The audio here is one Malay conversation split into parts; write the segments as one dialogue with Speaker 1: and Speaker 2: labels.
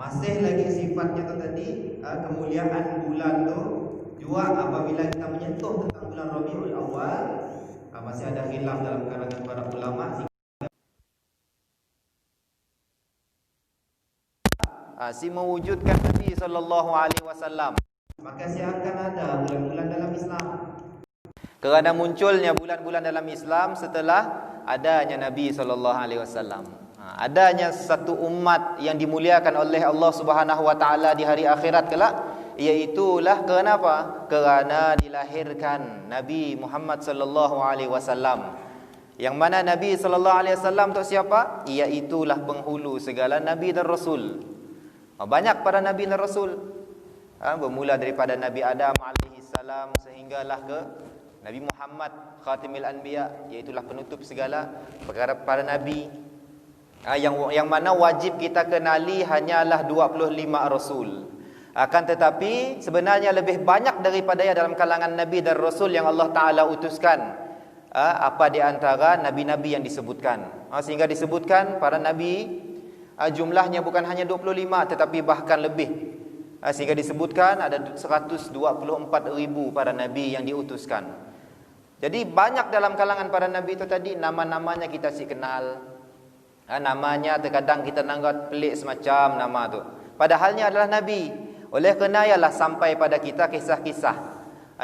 Speaker 1: Masih lagi sifatnya tu tadi, kemuliaan bulan tu juga apabila kita menyentuh tentang bulan Rabiul Awal, masih ada khilaf dalam kalangan para ulama si mewujudkan Nabi sallallahu alaihi wasallam, maka akan ada bulan-bulan dalam Islam. Kerana munculnya bulan-bulan dalam Islam setelah adanya Nabi sallallahu alaihi wasallam. Adanya satu umat yang dimuliakan oleh Allah Subhanahu wa taala di hari akhirat kelak, iaitulah kerana apa? Kerana dilahirkan Nabi Muhammad sallallahu alaihi wasallam. Yang mana Nabi sallallahu alaihi wasallam tu siapa? Iaitulah penghulu segala nabi dan rasul. Banyak para nabi dan rasul. Bermula daripada Nabi Adam alaihi salam sehinggalah ke Nabi Muhammad khatimil anbiya, iaitulah penutup segala perkara para nabi. Yang mana wajib kita kenali hanyalah 25 rasul. Akan tetapi sebenarnya lebih banyak daripada dalam kalangan nabi dan rasul yang Allah Taala utuskan. Apa di antara nabi-nabi yang disebutkan. Sehingga disebutkan para nabi jumlahnya bukan hanya 25 tetapi bahkan lebih. Sehingga disebutkan ada 124,000 para nabi yang diutuskan. Jadi banyak dalam kalangan para nabi itu tadi nama-namanya kita kenal. Namanya terkadang kita nanggap pelik semacam nama tu. Padahalnya adalah nabi. Oleh kerana ialah sampai pada kita kisah-kisah.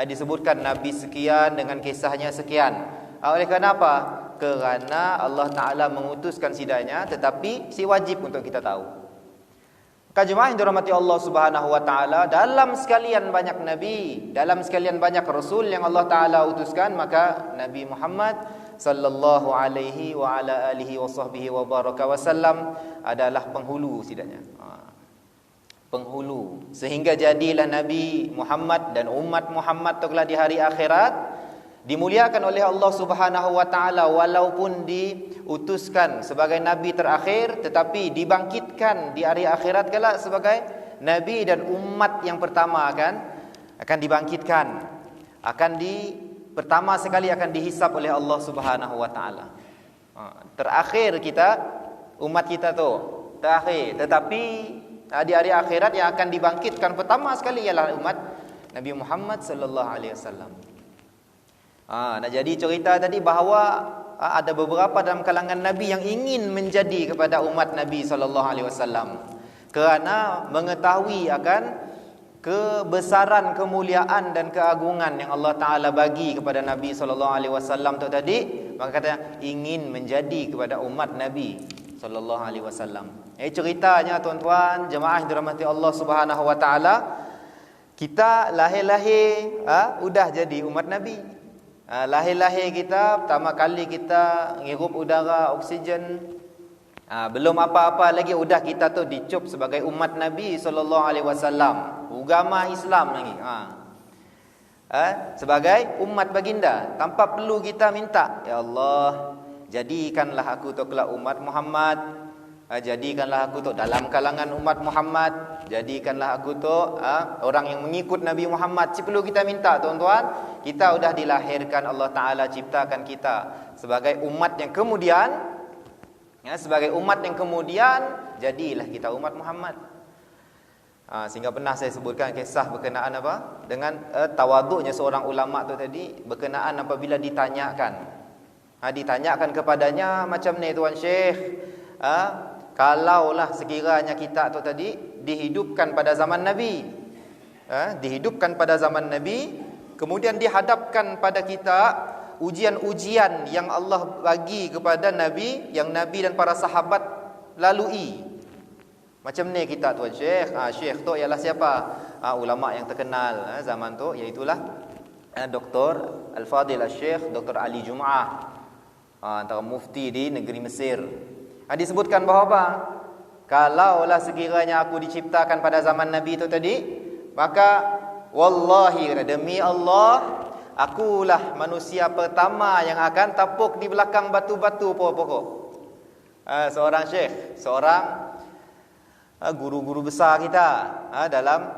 Speaker 1: Disebutkan nabi sekian dengan kisahnya sekian. Oleh kerana apa? Kerana Allah Ta'ala mengutuskan sidanya, tetapi si wajib untuk kita tahu. Jemaah yang dirahmati Allah Subhanahu wa taala, dalam sekalian banyak nabi, dalam sekalian banyak rasul yang Allah Taala utuskan, maka Nabi Muhammad sallallahu alaihi wa ala alihi wa sahbihi wa baraka wasallam adalah penghulu sidanya. Penghulu, sehingga jadilah Nabi Muhammad dan umat Muhammad tu di hari akhirat dimuliakan oleh Allah Subhanahu wa taala, walaupun diutuskan sebagai nabi terakhir tetapi dibangkitkan di hari akhirat kelak sebagai nabi dan umat yang pertama akan dibangkitkan, pertama sekali akan dihisap oleh Allah Subhanahu wa taala. Terakhir kita, umat kita tu terakhir, tetapi di hari akhirat yang akan dibangkitkan pertama sekali ialah umat Nabi Muhammad sallallahu alaihi wasallam. Nak jadi cerita tadi bahawa ada beberapa dalam kalangan nabi yang ingin menjadi kepada umat Nabi sallallahu alaihi wasallam kerana mengetahui akan kebesaran, kemuliaan dan keagungan yang Allah Taala bagi kepada Nabi sallallahu alaihi wasallam tu tadi, maka kata ingin menjadi kepada umat Nabi sallallahu alaihi wasallam. Ceritanya tuan-tuan jemaah yang dirahmati Allah Subhanahu wa taala, kita lahir-lahir udah jadi umat Nabi. Lahir-lahir kita, pertama kali kita ngirup udara, oksigen, belum apa-apa lagi udah kita tu dicup sebagai umat Nabi sallallahu alaihi wasallam, agama Islam lagi. Sebagai umat baginda, tanpa perlu kita minta, ya Allah, jadikanlah aku tu kelak umat Muhammad. Jadikanlah aku tu dalam kalangan umat Muhammad. Jadikanlah aku tu orang yang mengikut Nabi Muhammad. Perlu kita minta tuan-tuan. Kita sudah dilahirkan, Allah Ta'ala ciptakan kita sebagai umat yang kemudian, sebagai umat yang kemudian jadilah kita umat Muhammad. Sehingga pernah saya sebutkan kisah berkenaan apa? Dengan tawaduknya seorang ulama tu tadi, berkenaan apabila ditanyakan. Ditanyakan kepadanya macam ni, Tuan Syekh, kalaulah sekiranya kita tu tadi dihidupkan pada zaman Nabi, dihidupkan pada zaman Nabi, kemudian dihadapkan pada kita ujian-ujian yang Allah bagi kepada Nabi, yang Nabi dan para sahabat lalui. Macam ni kita Tuan Syekh. Syekh tu ialah siapa? Ulama yang terkenal zaman tu, iaitulah Dr. Al-Fadil Al-Syekh Dr. Ali Jum'ah, antara mufti di negeri Mesir. Disebutkan bahawa apa? Kalaulah sekiranya aku diciptakan pada zaman Nabi itu tadi, maka wallahi, demi Allah, akulah manusia pertama yang akan tapuk di belakang batu-batu pokok-pokok. Seorang syekh, seorang guru-guru besar kita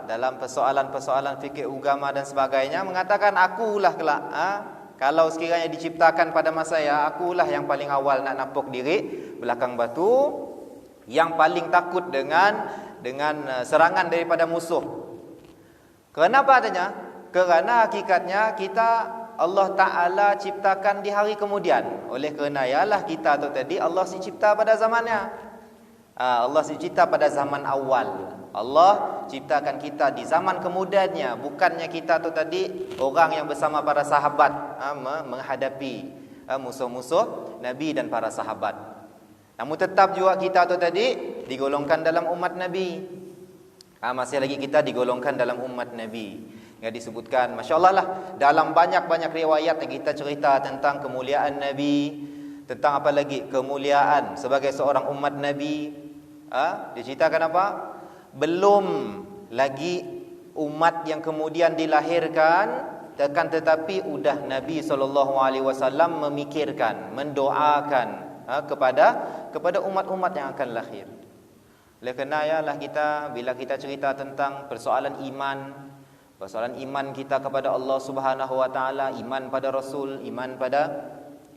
Speaker 1: dalam persoalan-persoalan fikih agama dan sebagainya, mengatakan akulah kelak, kalau sekiranya diciptakan pada masa saya, akulah yang paling awal nak napuk diri belakang batu, yang paling takut dengan serangan daripada musuh. Kenapa adanya? Kerana hakikatnya kita Allah Ta'ala ciptakan di hari kemudian. Oleh kerana ialah kita tu tadi Allah si cipta pada zamannya. Allah si cipta pada zaman awal. Allah ciptakan kita di zaman kemudiannya. Bukannya kita tu tadi orang yang bersama para sahabat menghadapi musuh-musuh Nabi dan para sahabat. Namun tetap juga kita tu tadi digolongkan dalam umat Nabi. Masih lagi kita digolongkan dalam umat Nabi. Yang disebutkan, Masya Allah lah, dalam banyak-banyak riwayat yang kita cerita tentang kemuliaan Nabi, tentang apa lagi? Kemuliaan sebagai seorang umat Nabi. Dia ceritakan apa? Belum lagi umat yang kemudian dilahirkan, tetapi udah Nabi SAW memikirkan, mendoakan kepada umat-umat yang akan lahir. Oleh kerana ialah kita, bila kita cerita tentang persoalan iman kita kepada Allah Subhanahu wa taala, iman pada Rasul, iman pada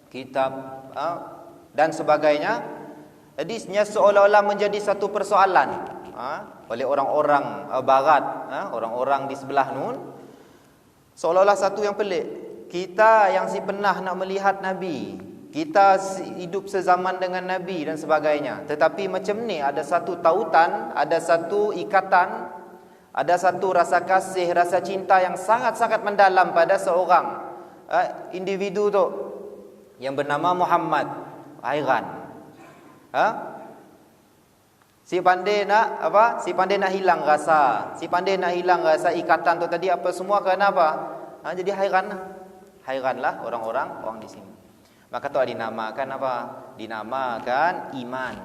Speaker 1: kitab dan sebagainya, hadisnya seolah-olah menjadi satu persoalan oleh orang-orang barat, orang-orang di sebelah nun, seolah-olah satu yang pelik. Kita yang si pernah nak melihat Nabi, kita hidup sezaman dengan Nabi dan sebagainya, tetapi macam ni ada satu tautan, ada satu ikatan, ada satu rasa kasih, rasa cinta yang sangat-sangat mendalam pada seorang individu tu yang bernama Muhammad. Hairan. Si pandai nak hilang rasa, ikatan tu tadi apa semua, kerana apa? Jadi hairanlah orang di sini. Maka tu dinamakan apa? Dinamakan iman.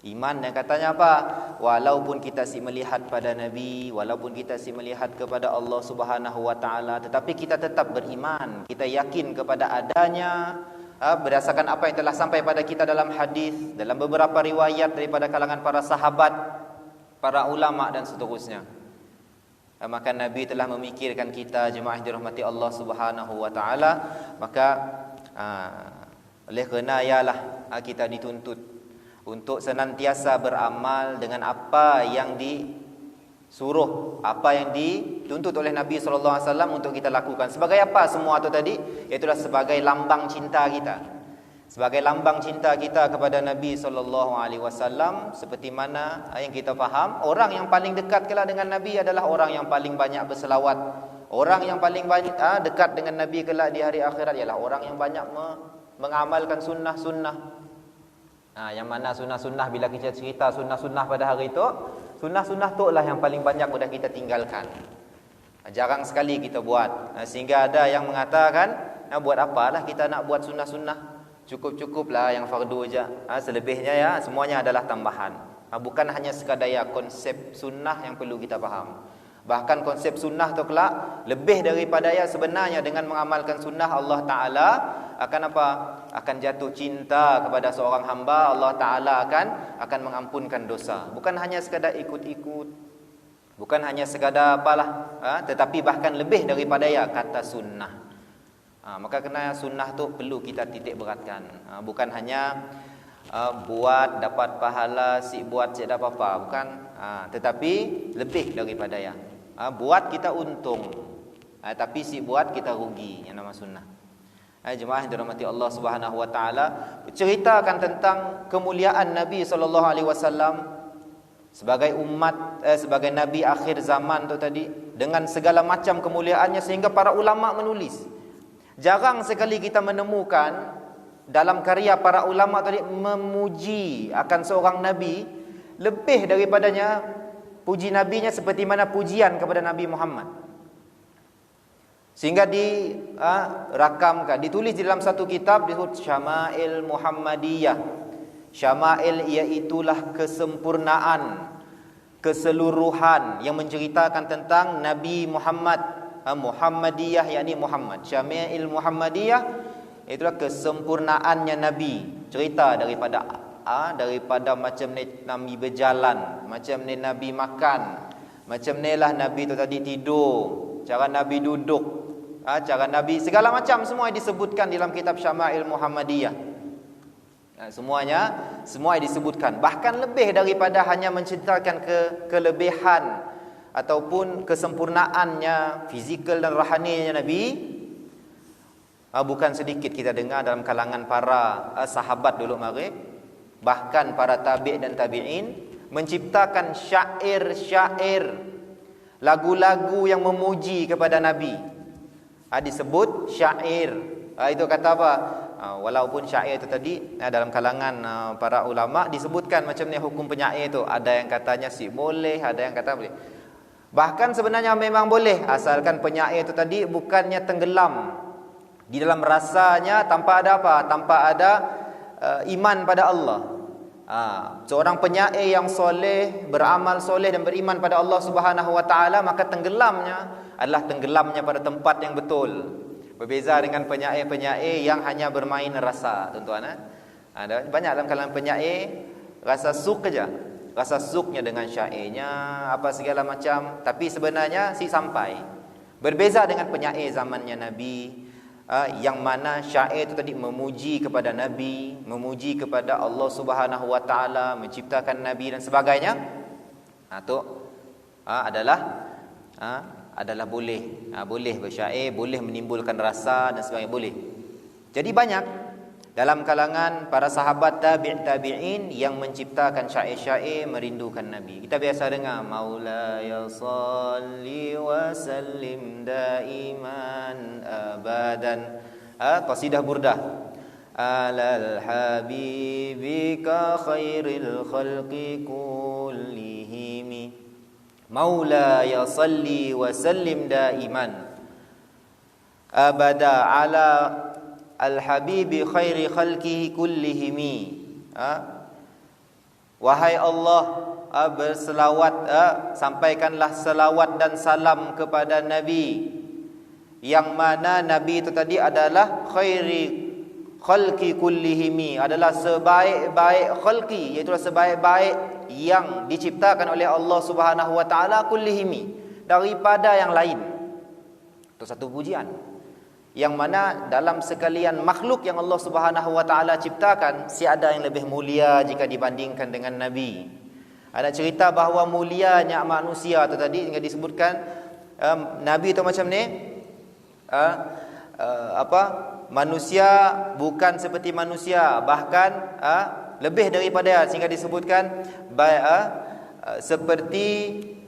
Speaker 1: Iman yang katanya apa? Walaupun kita si melihat pada Nabi, walaupun kita si melihat kepada Allah Subhanahu wa taala, tetapi kita tetap beriman. Kita yakin kepada adanya berdasarkan apa yang telah sampai pada kita dalam hadis, dalam beberapa riwayat daripada kalangan para sahabat, para ulama dan seterusnya. Maka Nabi telah memikirkan kita, jemaah yang dirahmati Allah Subhanahu wa taala. Maka oleh kerana ialah kita dituntut untuk senantiasa beramal dengan apa yang disuruh, apa yang dituntut oleh Nabi SAW untuk kita lakukan. Sebagai apa semua itu tadi? Itulah sebagai lambang cinta kita. Sebagai lambang cinta kita kepada Nabi SAW. Seperti mana yang kita faham, orang yang paling dekat kelak dengan Nabi adalah orang yang paling banyak berselawat. Orang yang paling banyak dekat dengan Nabi kelak di hari akhirat ialah orang yang banyak mengamalkan sunnah-sunnah. Yang mana sunnah-sunnah, bila kita cerita sunnah-sunnah pada hari itu, sunnah-sunnah tu lah yang paling banyak mudah kita tinggalkan. Jarang sekali kita buat. Sehingga ada yang mengatakan, buat apalah kita nak buat sunnah-sunnah, cukup-cukuplah yang fardu aja. Selebihnya ya semuanya adalah tambahan. Bukan hanya sekadar konsep sunnah yang perlu kita faham. Bahkan konsep sunnah tu kelak lebih daripada sebenarnya dengan mengamalkan sunnah, Allah Ta'ala akan apa? Akan jatuh cinta kepada seorang hamba. Allah Ta'ala akan mengampunkan dosa. Bukan hanya sekadar ikut-ikut, bukan hanya sekadar apalah, tetapi bahkan lebih daripada kata sunnah. Maka kena sunnah tu perlu kita titik beratkan. Bukan hanya buat dapat pahala, si buat si dapat apa, bukan. Tetapi lebih daripada buat kita untung, tapi si buat kita rugi, yang nama sunnah. Jemaah yang dirahmati Allah Subhanahu wa taala, ceritakan tentang kemuliaan Nabi sallallahu alaihi wasallam sebagai umat, sebagai nabi akhir zaman tu tadi, dengan segala macam kemuliaannya, sehingga para ulama menulis. Jarang sekali kita menemukan dalam karya para ulama tadi memuji akan seorang nabi lebih daripadanya puji nabinya seperti mana pujian kepada Nabi Muhammad. Sehingga dirakamkan, ditulis di dalam satu kitab disebut Syama'il Muhammadiyah. Syama'il iaitulah kesempurnaan, keseluruhan yang menceritakan tentang Nabi Muhammad. Muhammadiyah yakni Muhammad. Syama'il Muhammadiyah itulah kesempurnaannya Nabi. Cerita daripada macam ni Nabi berjalan, macam ni Nabi makan, macam ni lah Nabi tu tadi tidur, cara Nabi duduk, cara Nabi, segala macam semua disebutkan dalam kitab Syama'il Muhammadiyah. Semuanya semua disebutkan. Bahkan lebih daripada hanya menceritakan kelebihan ataupun kesempurnaannya fizikal dan rohaninya Nabi. Bukan sedikit kita dengar dalam kalangan para sahabat dulu mari, bahkan para tabi' dan tabi'in menciptakan syair-syair, lagu-lagu yang memuji kepada Nabi. Disebut syair. Itu kata apa? Walaupun syair itu tadi dalam kalangan para ulama disebutkan macam ni hukum penyair itu. Ada yang katanya boleh, ada yang kata boleh. Bahkan sebenarnya memang boleh, asalkan penyair itu tadi bukannya tenggelam di dalam rasanya tanpa ada apa? Tanpa ada iman pada Allah. Seorang penyair yang soleh, beramal soleh dan beriman pada Allah Subhanahu Wa Taala, maka tenggelamnya adalah tenggelamnya pada tempat yang betul. Berbeza dengan penyair-penyair yang hanya bermain rasa, tuan-tuan. Ada banyak dalam kalangan penyair rasa suk saja, rasa suknya dengan syairnya apa segala macam, tapi sebenarnya sampai. Berbeza dengan penyair zamannya Nabi, yang mana syair itu tadi memuji kepada Nabi, memuji kepada Allah Subhanahu Wa Taala, menciptakan Nabi dan sebagainya. Itu adalah boleh. Boleh bersyair, boleh menimbulkan rasa dan sebagainya, boleh. Jadi banyak dalam kalangan para sahabat tabi'in yang menciptakan syair-syair merindukan Nabi. Kita biasa dengar Maulaya salli wa sallim daiman abadan, qasidah burdah, alal habibika khairil khalqi kullihimi, Maulaya salli wa sallim daiman abada ala al-habibi khairi khalqihi kullihimi. Wahai Allah, berselawat, sampaikanlah selawat dan salam kepada Nabi, yang mana Nabi itu tadi adalah khairi khalqi kullihimi, adalah sebaik-baik khalqi, iaitu sebaik-baik yang diciptakan oleh Allah Subhanahu Wa Taala, kullihimi, daripada yang lain. Itu satu pujian, yang mana dalam sekalian makhluk yang Allah Subhanahu Wa Taala ciptakan, tiada yang lebih mulia jika dibandingkan dengan Nabi. Ada cerita bahawa mulianya manusia itu tadi yang disebutkan, Nabi itu macam ni, manusia bukan seperti manusia, bahkan lebih daripada, sehingga disebutkan seperti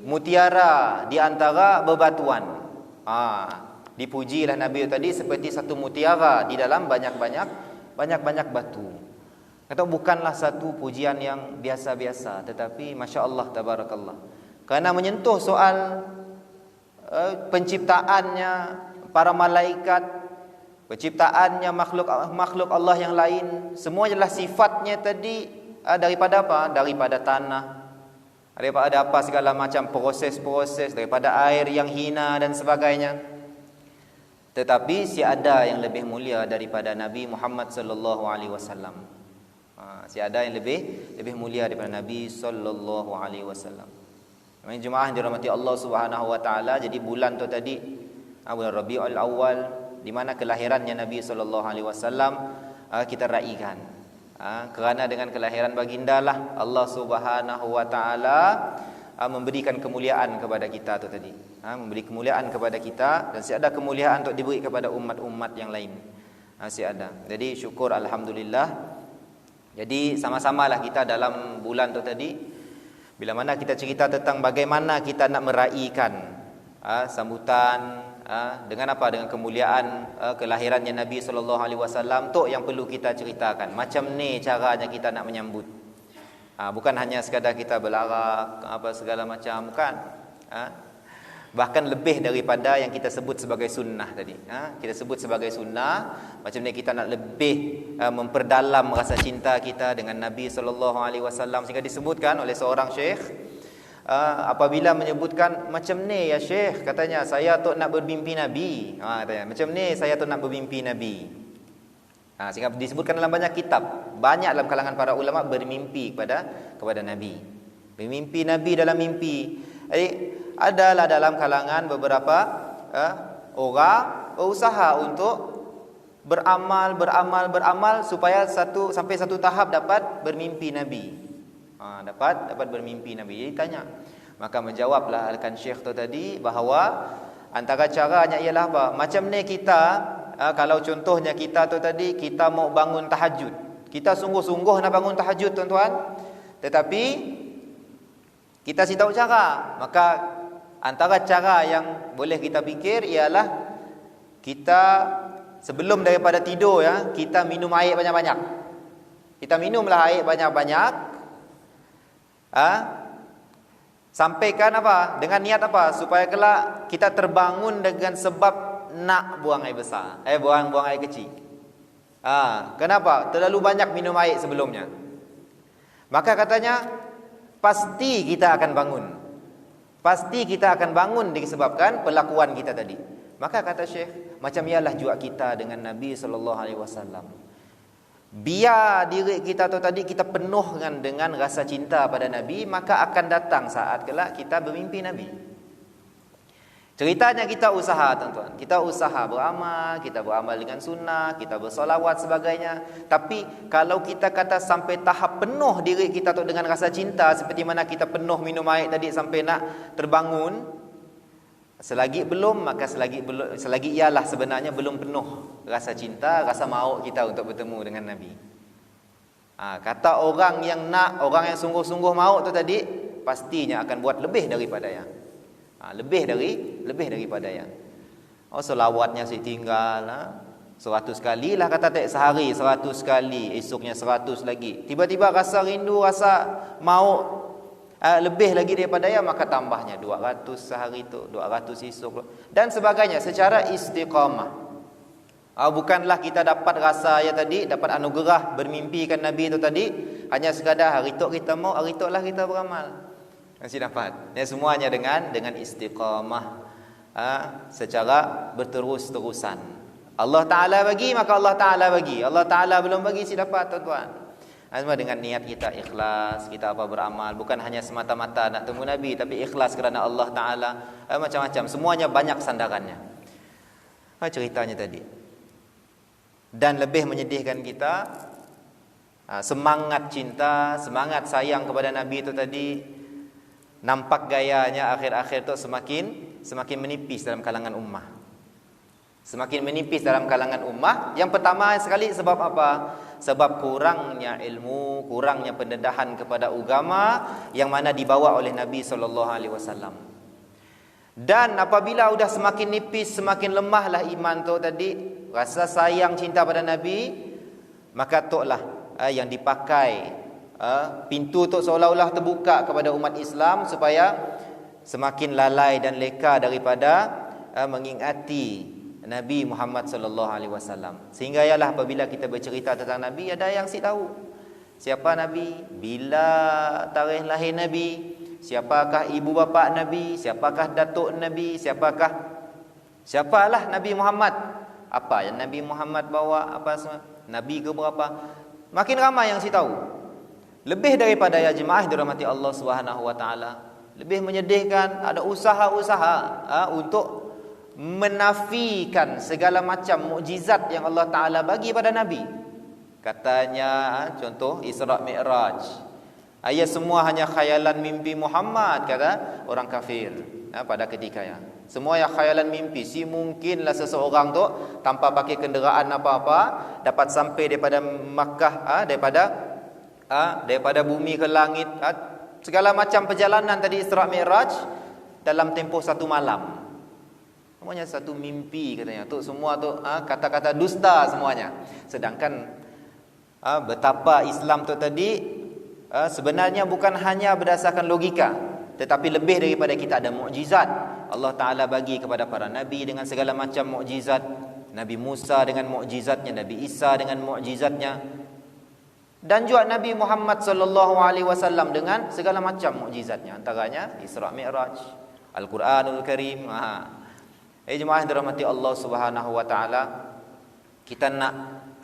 Speaker 1: mutiara di antara bebatuan. Dipujilah Nabi tadi seperti satu mutiara di dalam banyak batu. Kata bukanlah satu pujian yang biasa-biasa, tetapi masya-Allah tabarakallah. Kerana menyentuh soal penciptaannya para malaikat, penciptaannya makhluk Allah yang lain, semua adalah sifatnya tadi daripada apa? Daripada tanah, daripada apa segala macam proses-proses, daripada air yang hina dan sebagainya. Tetapi ada yang lebih mulia daripada Nabi Muhammad sallallahu alaihi wasallam. Ada yang lebih mulia daripada Nabi sallallahu alaihi wasallam. Jemaah dirahmati Allah Subhanahu Wa Taala, jadi bulan tu tadi bulan Rabiul Awal, di mana kelahirannya Nabi sallallahu alaihi wasallam kita raikan. Kerana dengan kelahiran baginda lah Allah Subhanahu Wa Taala memberikan kemuliaan kepada kita tu tadi. Memberi kemuliaan kepada kita, dan ada kemuliaan untuk diberi kepada umat-umat yang lain. Ada. Jadi syukur alhamdulillah. Jadi sama-samalah kita dalam bulan tu tadi, bila mana kita cerita tentang bagaimana kita nak meraihkan sambutan dengan apa? Dengan kemuliaan kelahirannya Nabi sallallahu alaihi wasallam tu yang perlu kita ceritakan. Macam ni caranya kita nak menyambut. Bukan hanya sekadar kita berlarak apa segala macam, bukan. Bahkan lebih daripada yang kita sebut sebagai sunnah tadi. Kita sebut sebagai sunnah, macam ni kita nak lebih memperdalam rasa cinta kita dengan Nabi sallallahu alaihi wasallam, sehingga disebutkan oleh seorang syekh, apabila menyebutkan macam ni ya syekh, katanya saya tu nak bermimpi Nabi. Katanya macam ni saya tu nak bermimpi Nabi. Sehingga disebutkan dalam banyak kitab, banyak dalam kalangan para ulama bermimpi kepada Nabi. Bermimpi Nabi dalam mimpi. Adalah dalam kalangan beberapa orang berusaha untuk beramal supaya sampai satu tahap dapat bermimpi Nabi. Dapat bermimpi Nabi. Jadi tanya. Maka menjawablah Al-Kan Syekh tu tadi bahawa antara caranya ialah apa? Macam ni kita, kalau contohnya kita tu tadi, kita mau bangun tahajud. Kita sungguh-sungguh nak bangun tahajud, tuan-tuan. Tetapi kita si tahu cara. Maka antara cara yang boleh kita fikir ialah kita sebelum daripada tidur kita minum air banyak-banyak. Kita minumlah air banyak-banyak. Sampaikan apa? Dengan niat apa? Supaya kelak kita terbangun dengan sebab nak buang air besar. Buang air kecil. Kenapa? Terlalu banyak minum air sebelumnya. Maka katanya pasti kita akan bangun. Pasti kita akan bangun disebabkan perlakuan kita tadi. Maka kata Syekh, macam ialah juga kita dengan Nabi SAW. Biar diri kita tu tadi kita penuhkan dengan rasa cinta pada Nabi, maka akan datang saat kelak kita bermimpi Nabi. Ceritanya kita usaha, tuan-tuan. Kita usaha beramal, kita beramal dengan sunnah, kita bersolawat sebagainya. Tapi kalau kita kata sampai tahap penuh diri kita tu dengan rasa cinta, seperti mana kita penuh minum air tadi sampai nak terbangun, selagi belum, maka selagi ialah sebenarnya belum penuh rasa cinta, rasa mahu kita untuk bertemu dengan Nabi. Kata orang yang nak, orang yang sungguh-sungguh mahu tu tadi, pastinya akan buat lebih daripada yang lebih daripada yang selawatnya saya tinggal 100 kali lah kata sehari 100 kali, esoknya 100 lagi. Tiba-tiba rasa rindu, rasa mahu lebih lagi daripada yang, maka tambahnya 200 sehari tu, 200 esok dan sebagainya secara istiqamah. Bukanlah kita dapat rasa tadi, dapat anugerah bermimpikan Nabi itu tadi hanya sekadar hari tu kita mau, hari tu lah kita beramal. Masih dapat. Semuanya dengan istiqamah, secara berterus-terusan. Allah Ta'ala bagi, maka Allah Ta'ala bagi. Allah Ta'ala belum bagi, si dapat, tuan-tuan. Semua dengan niat kita ikhlas, kita beramal, bukan hanya semata-mata nak temu Nabi, tapi ikhlas kerana Allah Ta'ala. Macam-macam, semuanya banyak sandarannya. Ceritanya tadi. Dan lebih menyedihkan kita, semangat cinta, semangat sayang kepada Nabi itu tadi, nampak gayanya akhir-akhir tu semakin menipis dalam kalangan ummah. Semakin menipis dalam kalangan ummah. Yang pertama sekali sebab apa? Sebab kurangnya ilmu, kurangnya pendedahan kepada agama yang mana dibawa oleh Nabi SAW. Dan apabila sudah semakin nipis, semakin lemahlah iman tu tadi, rasa sayang cinta pada Nabi, maka tuklah yang dipakai pintu tu seolah-olah terbuka kepada umat Islam supaya semakin lalai dan leka daripada mengingati Nabi Muhammad sallallahu alaihi wasallam. Sehingga ialah apabila kita bercerita tentang Nabi, ada yang si tahu siapa Nabi, bila tarikh lahir Nabi, siapakah ibu bapa Nabi, siapakah datuk Nabi, siapalah Nabi Muhammad, apa yang Nabi Muhammad bawa, apa semua, Nabi ke berapa. Makin ramai yang si tahu. Lebih daripada ya jemaah dirahmati Allah Subhanahu wa taala, lebih menyedihkan ada usaha-usaha untuk menafikan segala macam mukjizat yang Allah Taala bagi pada Nabi. Katanya contoh Isra Mi'raj, ayat semua hanya khayalan mimpi Muhammad, kata orang kafir pada ketika ya. Semua yang khayalan mimpi. Si mungkinlah seseorang tu tanpa pakai kenderaan apa-apa dapat sampai daripada Makkah, daripada bumi ke langit, segala macam perjalanan tadi Isra Mi'raj dalam tempoh satu malam. Semuanya satu mimpi katanya. Tu semua tu kata-kata dusta semuanya. Sedangkan betapa Islam tu tadi sebenarnya bukan hanya berdasarkan logika, tetapi lebih daripada kita ada mukjizat. Allah Taala bagi kepada para nabi dengan segala macam mukjizat. Nabi Musa dengan mukjizatnya, Nabi Isa dengan mukjizatnya, dan juga Nabi Muhammad sallallahu alaihi wasallam dengan segala macam mukjizatnya, antaranya Isra Mi'raj, Al-Quranul Karim. Jemaah dirahmati Allah Subhanahu wa taala, kita nak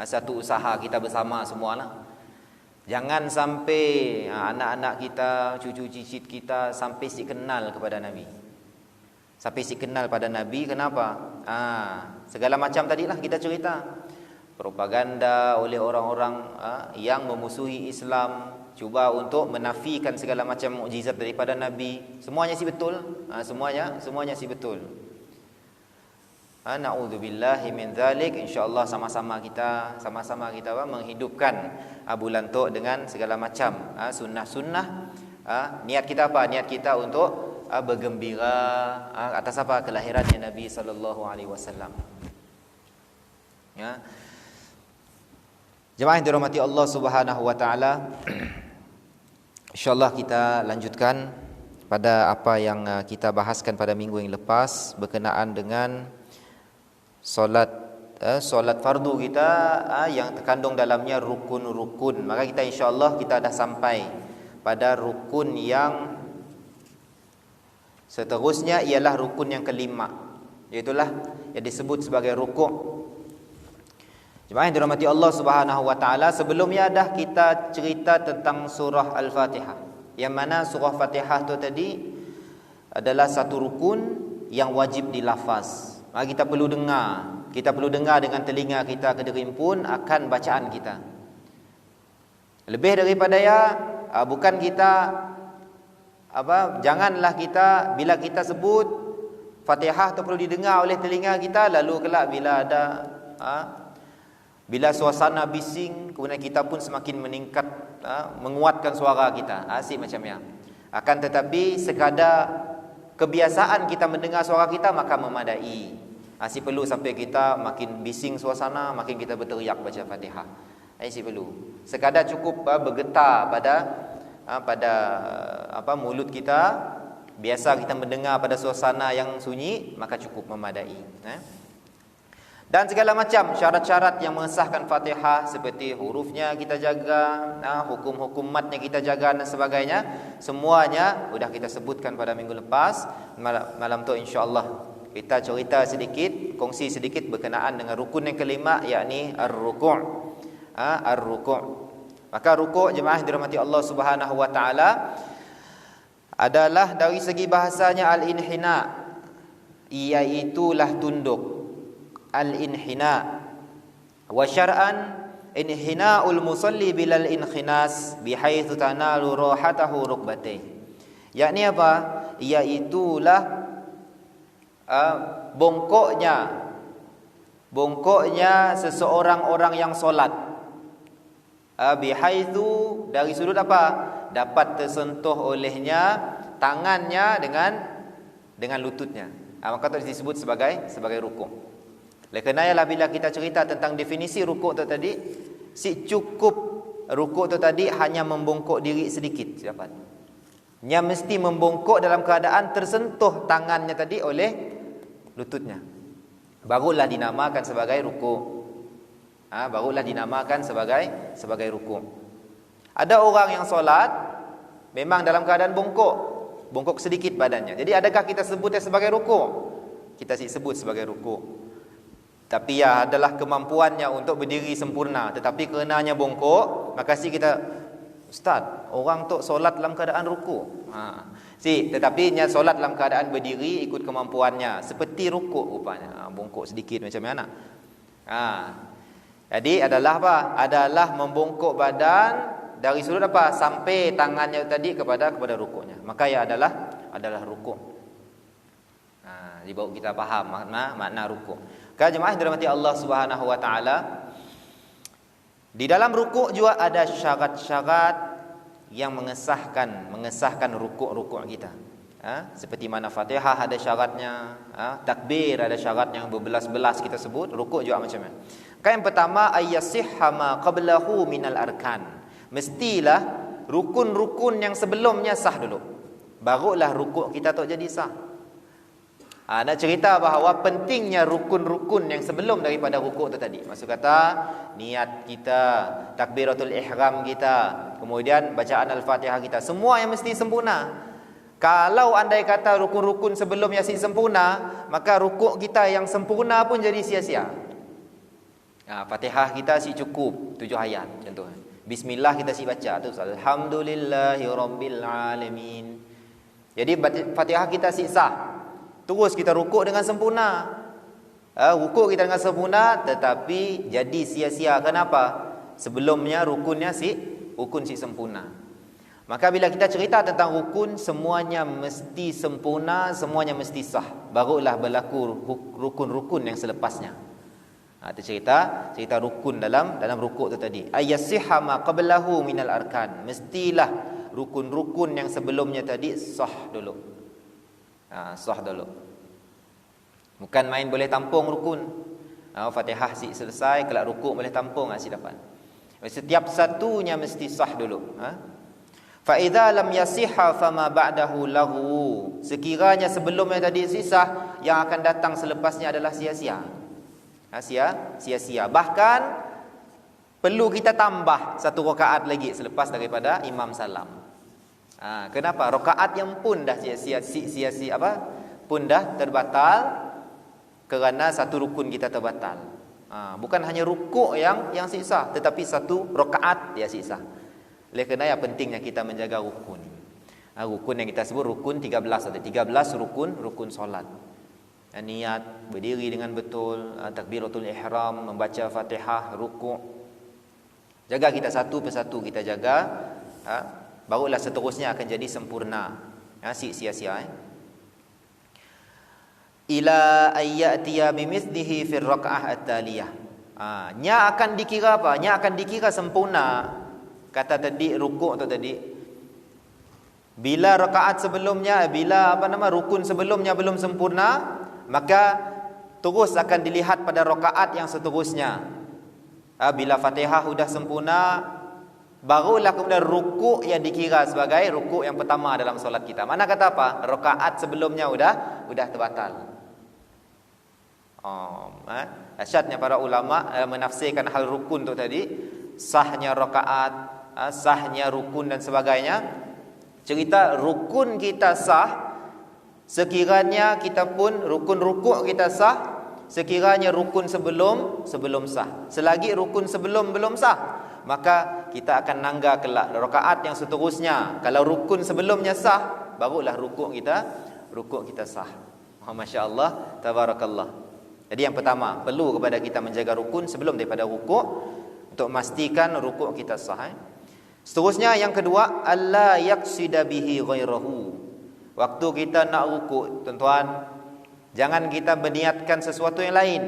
Speaker 1: satu usaha kita bersama semualah. Jangan sampai anak-anak kita, cucu cicit kita sampai si kenal kepada Nabi. Sampai si kenal pada Nabi, kenapa? Segala macam tadilah kita cerita. propaganda oleh orang-orang yang memusuhi Islam, cuba untuk menafikan segala macam mukjizat daripada Nabi. Semuanya sih betul. Semuanya sih betul. Na'udzubillahi min dzalik. Insyaallah sama-sama kita menghidupkan bulan Tok dengan segala macam sunnah-sunnah. Niat kita apa? Niat kita untuk bergembira atas apa? Kelahirannya Nabi sallallahu alaihi wasallam. Ya. Jemaah yang dirahmati Allah Subhanahu wa taala. Insyaallah kita lanjutkan pada apa yang kita bahaskan pada minggu yang lepas berkenaan dengan solat fardu kita yang terkandung dalamnya rukun-rukun. Maka kita insya-Allah kita dah sampai pada rukun yang seterusnya, ialah rukun yang kelima, iaitulah yang disebut sebagai rukuk. Jemaah yang dirahmati Allah Subhanahu wa taala, sebelumnya dah kita cerita tentang surah Al-Fatihah, yang mana surah Fatihah tu tadi adalah satu rukun yang wajib dilafaz. Maka kita perlu dengar dengan telinga kita kederimpun akan bacaan kita. Lebih daripada bukan kita janganlah kita bila kita sebut Fatihah tu perlu didengar oleh telinga kita, lalu kelak bila suasana bising, kemudian kita pun semakin meningkat, menguatkan suara kita. Asyik macamnya. Akan tetapi sekadar kebiasaan kita mendengar suara kita maka memadai. Asyik perlu sampai kita makin bising suasana, makin kita berteriak baca Fatihah. Asyik perlu. Sekadar cukup bergetar pada mulut kita, biasa kita mendengar pada suasana yang sunyi, maka cukup memadai. Dan segala macam syarat-syarat yang mengesahkan Fatihah, seperti hurufnya kita jaga, hukum-hukum matnya kita jaga dan sebagainya, semuanya sudah kita sebutkan pada minggu lepas. Malam tu insya-Allah kita cerita sedikit, kongsi sedikit berkenaan dengan rukun yang kelima, yakni ar-ruku'. Ar-ruku'. Maka rukuk, jemaah dirahmati Allah Subhanahu wa taala, adalah dari segi bahasanya al-inhina, iaitulah tunduk. Al-inhina wa syar'an inhina'ul musalli bilal inkhinas bihaitsu tanalu rahatahu rukbatih. Yakni apa? Iaitulah bongkoknya seseorang orang yang solat, bihaitsu, dari sudut apa? Dapat tersentuh olehnya tangannya dengan lututnya. Maka itu disebut sebagai rukuk. Oleh kerana bila kita cerita tentang definisi rukuk tu tadi, cukup rukuk tu tadi hanya membongkok diri sedikit dapat. Yang mesti membongkok dalam keadaan tersentuh tangannya tadi oleh lututnya. Barulah dinamakan sebagai rukuk. Barulah dinamakan sebagai rukuk. Ada orang yang solat memang dalam keadaan bongkok sedikit badannya. Jadi adakah kita sebutnya sebagai rukuk? Kita sebut sebagai rukuk. Tapi adalah kemampuannya untuk berdiri sempurna, tetapi kerenanya bongkok, maka kita, Ustaz, orang tu solat dalam keadaan rukuk. Tetapi solat dalam keadaan berdiri ikut kemampuannya, seperti rukuk rupanya. Bongkok sedikit macam mana? Jadi adalah apa? Adalah membongkok badan dari sudut apa? Sampai tangannya tadi kepada rukuknya. Maka adalah rukuk. Jadi baru kita faham makna rukuk. Jemaah dirahmati Allah Subhanahu wa taala, di dalam rukuk juga ada syarat-syarat yang mengesahkan rukuk kita. Seperti mana Fatihah ada syaratnya, takbir ada syaratnya yang berbelas-belas kita sebut, rukuk juga macam mana. Yang pertama, ayyasihha ma qablahu minal arkan. Mestilah rukun-rukun yang sebelumnya sah dulu, barulah rukuk kita tu jadi sah. Nak cerita bahawa pentingnya rukun-rukun yang sebelum daripada rukuk itu tadi. Maksud kata, niat kita, takbiratul ihram kita, kemudian bacaan al-Fatihah kita, semua yang mesti sempurna. Kalau andai kata rukun-rukun sebelumnya sempurna, maka rukuk kita yang sempurna pun jadi sia-sia. Fatihah kita cukup 7 ayat contoh. Bismillah kita baca tu, alhamdulillahirabbil alamin. Jadi Fatihah kita sah. Terus kita rukuk dengan sempurna. Rukuk kita dengan sempurna tetapi jadi sia-sia. Kenapa? Sebelumnya rukun si sempurna. Maka bila kita cerita tentang rukun, semuanya mesti sempurna, semuanya mesti sah, barulah berlaku rukun-rukun yang selepasnya. Itu cerita rukun dalam rukuk tu tadi. Ayyasihha ma qablahu minal arkan. Mestilah rukun-rukun yang sebelumnya tadi sah dulu. Sah dulu. Bukan main boleh tampung rukun. Fatihah si selesai, kelak rukuk boleh tampung si dapat. Setiap satunya mesti sah dulu. Fa idza lam yasihha fama ba'dahu lahu. Sekiranya sebelumnya tadi sah, yang akan datang selepasnya adalah sia-sia. Sia-sia. Bahkan perlu kita tambah satu rakaat lagi selepas daripada imam salam. Kenapa? Rakaat yang pun dah sia-sia pun dah terbatal kerana satu rukun kita terbatal. Bukan hanya rukuk yang sisa, tetapi satu rakaat dia sisa. Oleh kerana yang pentingnya kita menjaga rukun. Rukun yang kita sebut rukun 13 ada 13 rukun solat. Niat, berdiri dengan betul, takbiratul ihram, membaca Fatihah, rukuk. Jaga kita satu persatu kita jaga, barulah seterusnya akan jadi sempurna. Sia-sia. Ila ayyatiya bimithlihi fi raka'ah at-taliyah. Nya akan dikira apa? Nya akan dikira sempurna. Kata tadi rukuk tu tadi. Bila rakaat sebelumnya, rukun sebelumnya belum sempurna, maka terus akan dilihat pada rakaat yang seterusnya. Bila Fatihah sudah sempurna, barulah kemudian rukuk yang dikira sebagai rukuk yang pertama dalam solat kita. Mana kata apa? Rakaat sebelumnya sudah terbatal. Asyadnya para ulama menafsirkan hal rukun tu tadi, sahnya rakaat, sahnya rukun dan sebagainya. Cerita rukun kita sah sekiranya kita pun rukun rukuk kita sah sekiranya rukun sebelum sah. Selagi rukun sebelum belum sah, maka kita akan nangga kelak rakaat yang seterusnya. Kalau rukun sebelumnya sah, barulah rukuk kita sah. Masya-Allah, tabarakallah. Jadi yang pertama, perlu kepada kita menjaga rukun sebelum daripada rukuk untuk memastikan rukuk kita sah. Seterusnya yang kedua, alla yaqsida bihi ghairahu. Waktu kita nak rukuk, tuan-tuan, jangan kita berniatkan sesuatu yang lain.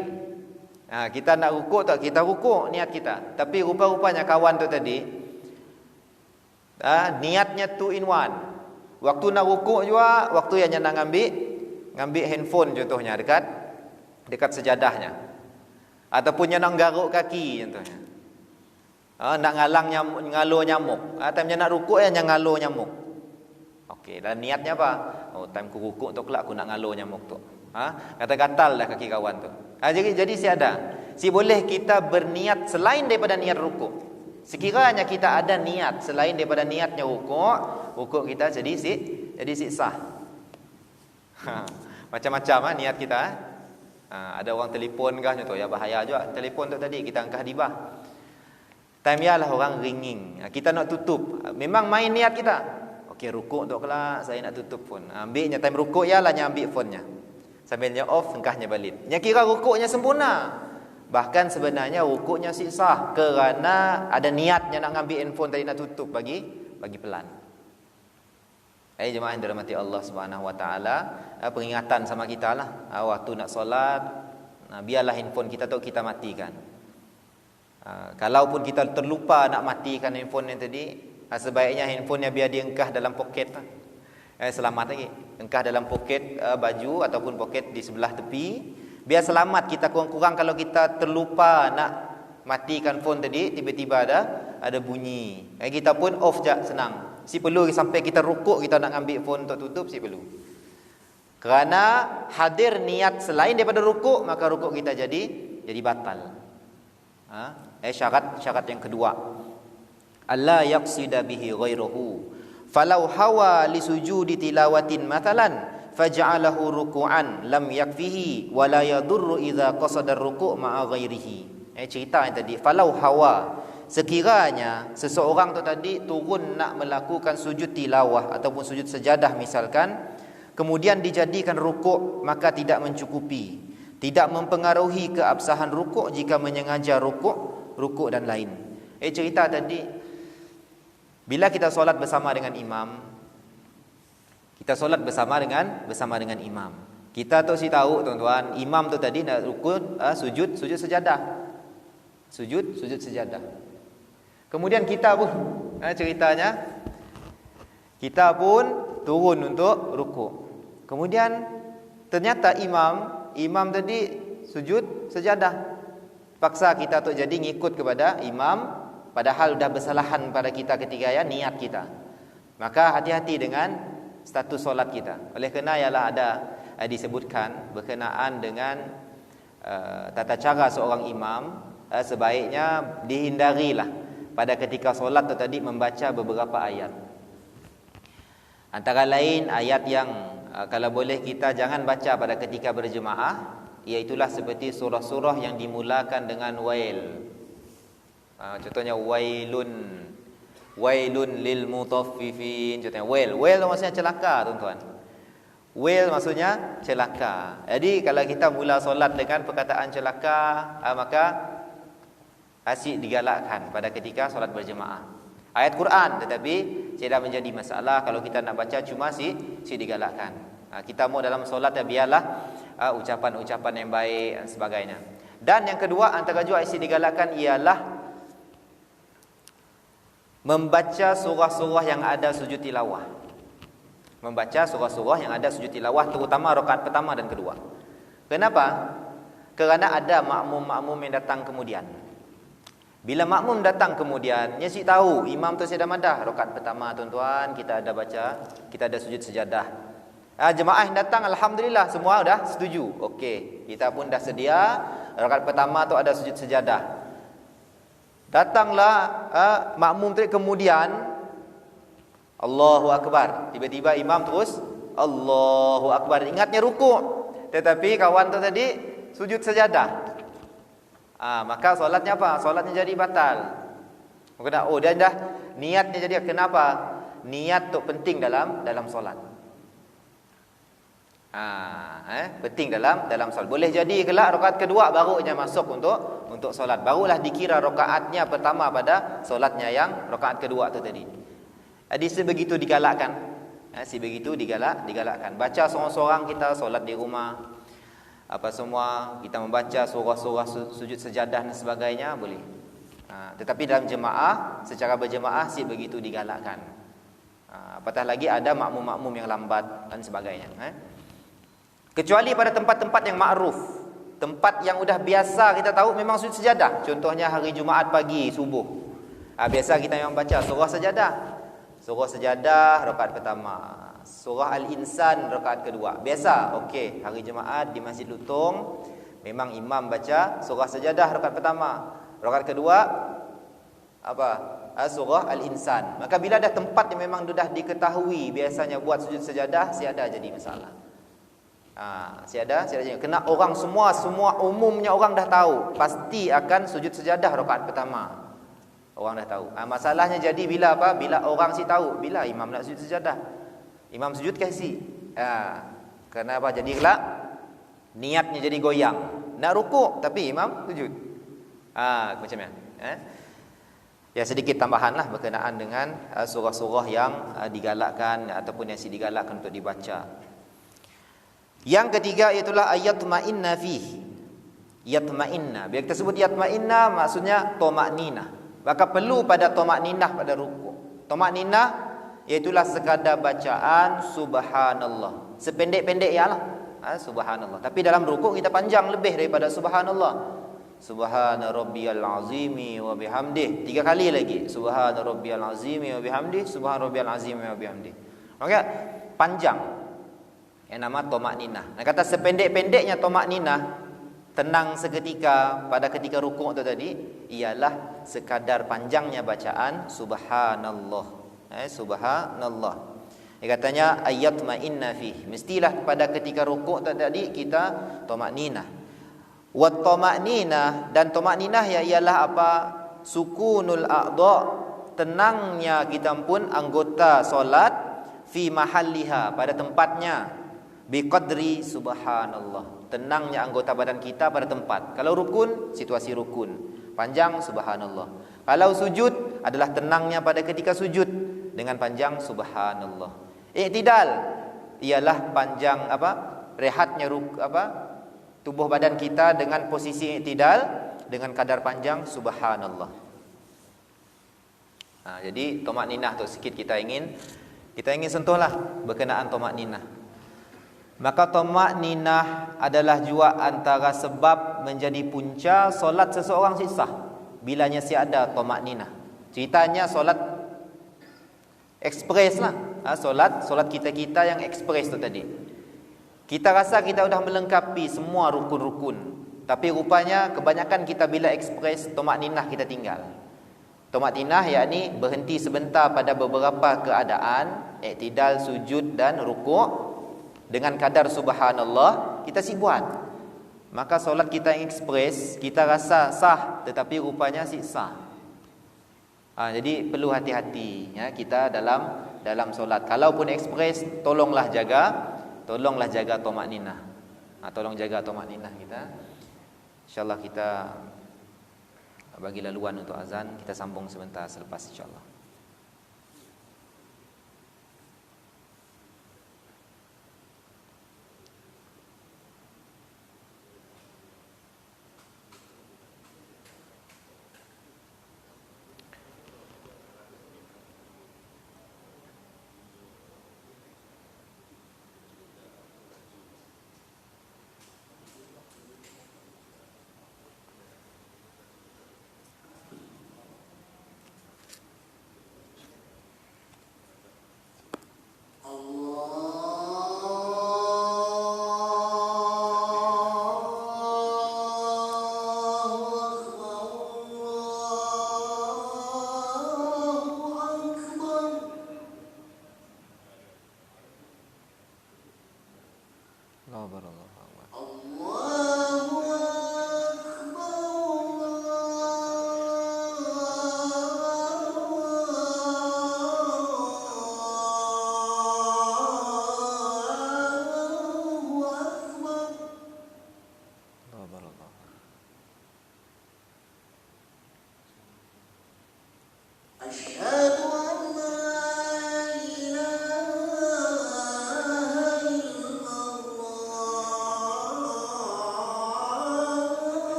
Speaker 1: Kita nak rukuk tak, kita rukuk niat kita. Tapi rupa-rupanya kawan tu tadi, niatnya 2 in 1. Waktu nak rukuk juga, waktu yang nak ngambil handphone contohnya dekat sejadahnya. Ataupun yang nak garuk kaki contohnya. Nak ngalor nyamuk. Time nak rukuk yang ngalor nyamuk. Okey, dan niatnya apa? Time ku rukuk tu kelak aku nak ngalor nyamuk tu. Gatal-gatal dah kaki kawan tu. Jadi siada. Boleh kita berniat selain daripada niat rukuk. Sekiranya kita ada niat selain daripada niatnya rukuk kita jadi sah. Macam-macam niat kita. Ada orang telefon kah contoh, ya bahaya juga. Telefon tu tadi kita angkat di bah. Time ialah orang ringing. Kita nak tutup. Memang main niat kita. Okey, rukuk tu kelak saya nak tutup phone. Ambilnya time rukuk ialah ambil phone-nya. Sambilnya off, engkahnya balik. Nya kira rukuknya sempurna. Bahkan sebenarnya rukuknya sah kerana ada niatnya nak ambil handphone tadi nak tutup bagi pelan. Jemaah yang dirahmati Allah Subhanahu wa taala, peringatan sama kita lah. Waktu nak solat, biarlah handphone kita tu kita matikan. Kalaupun kita terlupa nak matikan handphone yang tadi, sebaiknya handphonenya biar diengkah dalam poket lah. Selamat lagi. Engkah dalam poket baju ataupun poket di sebelah tepi. Biar selamat kita kurang-kurang kalau kita terlupa nak matikan phone tadi, tiba-tiba ada bunyi. Kita pun off je, senang. Perlu sampai kita rukuk kita nak ambil phone untuk tutup, perlu. Kerana hadir niat selain daripada rukuk, maka rukuk kita jadi batal. Syarat yang kedua, alla yaqsida bihi ghairuhu. Falau hawa li sujudi tilawatin mathalan faj'alahu ruku'an lam yakfihi wa la yadurru idza qasada ar-ruku' ma'a ghairihi. Cerita yang tadi, falau hawa, sekiranya seseorang tu tadi turun nak melakukan sujud tilawah ataupun sujud sejadah misalkan, kemudian dijadikan rukuk, maka tidak mencukupi. Tidak mempengaruhi keabsahan rukuk jika menyengaja rukuk dan lain. Cerita tadi, bila kita solat bersama dengan imam, kita solat bersama dengan imam. Kita tu si tahu tuan-tuan, imam tu tadi nak rukuk, sujud sejadah. Sujud sejadah. Kemudian kita pun ceritanya kita pun turun untuk rukuk. Kemudian ternyata imam tadi sujud sejadah. Paksa kita tu jadi ngikut kepada imam, padahal dah bersalahan pada kita ketika niat kita. Maka hati-hati dengan status solat kita. Oleh kerana ialah ada disebutkan berkenaan dengan tata cara seorang imam, sebaiknya dihindarilah pada ketika solat tu tadi membaca beberapa ayat. Antara lain ayat yang kalau boleh kita jangan baca pada ketika berjemaah, iaitulah seperti surah-surah yang dimulakan dengan wail. Contohnya wailun lil mutaffifin. Contohnya wail tu maksudnya celaka tuan-tuan. Wail maksudnya celaka. Jadi kalau kita mula solat dengan perkataan celaka, maka asyik digalakkan pada ketika solat berjemaah. Ayat Quran tetapi tidak menjadi masalah kalau kita nak baca, cuma asyik digalakkan. Kita mau dalam solat biarlah ucapan-ucapan yang baik dan sebagainya. Dan yang kedua antara juga asyik digalakkan ialah membaca surah-surah yang ada sujud tilawah. Membaca surah-surah yang ada sujud tilawah, terutama rakaat pertama dan kedua. Kenapa? Kerana ada makmum-makmum yang datang kemudian. Bila makmum datang kemudian, dia tahu imam tu sedang madah rakaat pertama tuan-tuan, kita ada baca, kita ada sujud sejadah. Jemaah yang datang alhamdulillah semua dah setuju. Okey, kita pun dah sedia rakaat pertama tu ada sujud sejadah. Datanglah makmum tu kemudian Allahu Akbar. Tiba-tiba imam terus Allahu Akbar. Ingatnya rukuk, tetapi kawan tu tadi sujud sejadah. Maka solatnya apa? Solatnya jadi batal. Maka dia dah niatnya jadi kenapa? Niat tu penting dalam solat. Penting dalam solat. Boleh jadi kelak rakaat kedua barunya masuk untuk solat. Barulah dikira rakaatnya pertama pada solatnya yang rakaat kedua tu tadi. Jadi sebegitu digalakkan. Sebegitu digalakkan. Baca seorang-seorang kita solat di rumah, apa semua kita membaca surah-surah sujud sejadah dan sebagainya boleh. Tetapi dalam jemaah, secara berjemaah begitu digalakkan. Apatah lagi ada makmum-makmum yang lambat dan sebagainya. Kecuali pada tempat-tempat yang makruf, tempat yang udah biasa kita tahu memang sujud sejadah. Contohnya hari Jumaat pagi subuh. Biasa kita memang baca surah sejadah. Surah sejadah rakaat pertama, surah Al-Insan rakaat kedua. Biasa, okey, hari Jumaat di Masjid Lutung memang imam baca surah sejadah rakaat pertama. Rakaat kedua apa? Surah Al-Insan. Maka bila ada tempat yang memang sudah diketahui biasanya buat sujud sejadah, siada jadi masalah. Siada jadi. Kena orang semua umumnya orang dah tahu pasti akan sujud sejadah rakaat pertama. Orang dah tahu. Masalahnya jadi bila apa? Bila orang tahu bila imam nak sujud sejadah. Imam sujud kasih. Kerana apa? Jadi kelak niatnya jadi goyang. Nak rukuk tapi imam sujud. Macam mana? Ya sedikit tambahanlah berkenaan dengan surah-surah yang digalakkan ataupun yang digalakkan untuk dibaca. Yang ketiga iaitulah ayat ma'inna fihi. Yatma'inna. Bila kita sebut yatma'inna maksudnya tamakninah. Maka perlu pada tamakninah pada rukuk. Tamakninah iaitulah sekadar bacaan subhanallah. Sependek-pendek ialah subhanallah. Tapi dalam rukuk kita panjang lebih daripada subhanallah. Subhana rabbiyal azimi wa bihamdih. 3 kali lagi. Subhana rabbiyal azimi wa bihamdih. Subhana rabbiyal azimi wa bihamdih. Maka panjang. Yang nama tamakninah. Nah kata sependek-pendeknya tamakninah, tenang seketika pada ketika rukuk itu tadi ialah sekadar panjangnya bacaan subhanallah. Subhanallah. Dia katanya ayat ma'inna fi. Mestilah pada ketika rukuk tadi kita tamakninah. Wa tamakninah, dan tamakninah ialah apa? Sukunul a'dha, tenangnya kita pun anggota solat fi mahalliha, pada tempatnya. biqadri subhanallah. Tenangnya anggota badan kita pada tempat. Kalau rukun, situasi rukun, panjang subhanallah. Kalau sujud adalah tenangnya pada ketika sujud dengan panjang subhanallah. I'tidal ialah panjang rehatnya tubuh badan kita dengan posisi i'tidal dengan kadar panjang subhanallah. Jadi tamakninah tu sikit kita ingin sentuhlah berkenaan tamakninah. Maka tamakninah adalah jua antara sebab menjadi punca solat seseorang sah bilanya ada tamakninah. Ceritanya solat ekspres lah. Solat kita yang ekspres tu tadi. Kita rasa kita dah melengkapi semua rukun-rukun, tapi rupanya kebanyakan kita bila ekspres tamakninah kita tinggal. Tamakninah yakni berhenti sebentar pada beberapa keadaan, i'tidal, sujud dan rukuk dengan kadar subhanallah kita buat. Maka solat kita yang ekspres, kita rasa sah tetapi rupanya sah. Jadi perlu hati-hati ya kita dalam solat. Kalaupun ekspres, tolonglah jaga tamakninah. Tolong jaga tamakninah kita. InsyaAllah kita bagi laluan untuk azan. Kita sambung sebentar selepas insyaAllah.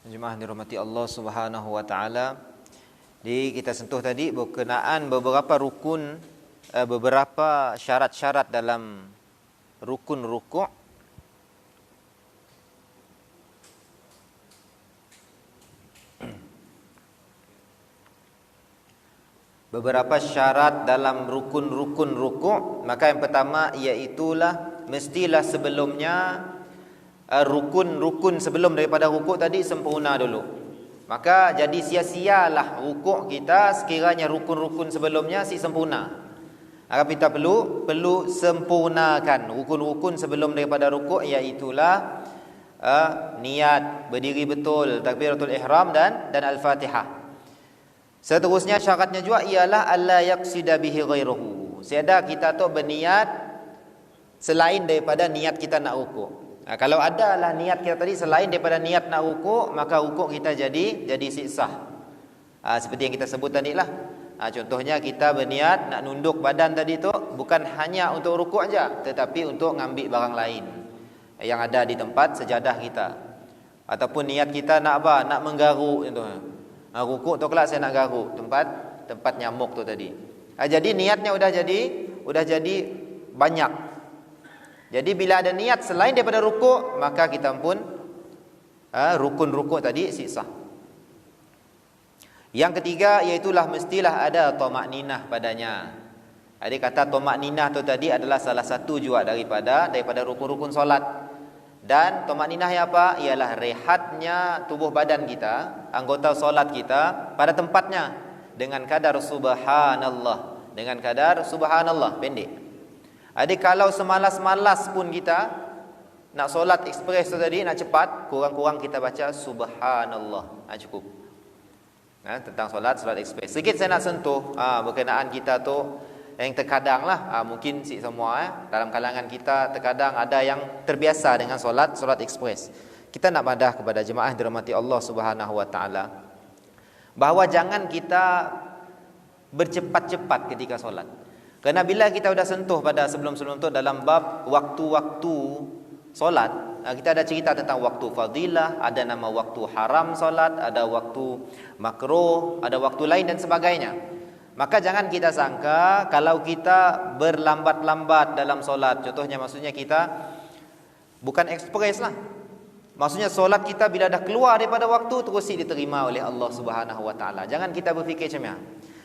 Speaker 1: Jemaah dirahmati Allah Subhanahu wa taala. Kita sentuh tadi berkenaan beberapa rukun, beberapa syarat-syarat dalam rukun rukuk. Beberapa syarat dalam rukun-rukun rukuk. Maka yang pertama iaitulah mestilah sebelumnya rukun-rukun sebelum daripada rukuk tadi sempurna dulu. Maka jadi sia-sialah rukuk kita sekiranya rukun-rukun sebelumnya sempurna. Maka kita perlu sempurnakan rukun-rukun sebelum daripada rukuk, iaitulah niat, berdiri betul, takbiratul ihram dan al-Fatihah. Seterusnya syaratnya juga ialah alla yaqsida bihi ghairuhu. Seada kita tu berniat selain daripada niat kita nak rukuk. Kalau adalah niat kita tadi selain daripada niat nak rukuk, maka rukuk kita jadi sah. Seperti yang kita sebut tadi lah. Contohnya kita berniat nak nunduk badan tadi tu bukan hanya untuk rukuk aja, tetapi untuk ngambil barang lain yang ada di tempat sejadah kita. Ataupun niat kita nak apa? Nak menggaruk contohnya. Rukuk tu kelak saya nak garuk tempat nyamuk tu tadi. Jadi niatnya udah jadi banyak. Jadi bila ada niat selain daripada rukuk, maka kita pun rukun rukuk tadi sah. Yang ketiga iaitulah mestilah ada tamakninah padanya. Jadi kata tamakninah tu tadi adalah salah satu juga daripada rukun-rukun solat. Dan tamakninah yang apa? Ialah rehatnya tubuh badan kita, anggota solat kita pada tempatnya dengan kadar subhanallah, pendek. Jadi kalau semalas-malas pun kita nak solat ekspres tu tadi, nak cepat, kurang-kurang kita baca subhanallah. Cukup. Tentang solat ekspres. Sedikit saya nak sentuh berkenaan kita tu yang terkadang lah, mungkin semua dalam kalangan kita terkadang ada yang terbiasa dengan solat ekspres. Kita nak madah kepada jemaah dirahmati Allah Subhanahu wa taala bahawa jangan kita bercepat-cepat ketika solat. Kerana bila kita sudah sentuh pada sebelum-sebelum tu dalam bab waktu-waktu solat, kita ada cerita tentang waktu fadilah, ada nama waktu haram solat, ada waktu makruh, ada waktu lain dan sebagainya. Maka jangan kita sangka kalau kita berlambat-lambat dalam solat, contohnya maksudnya kita bukan ekspres lah. Maksudnya solat kita bila dah keluar daripada waktu terus diterima oleh Allah Subhanahu wa taala. Jangan kita berfikir macam ya.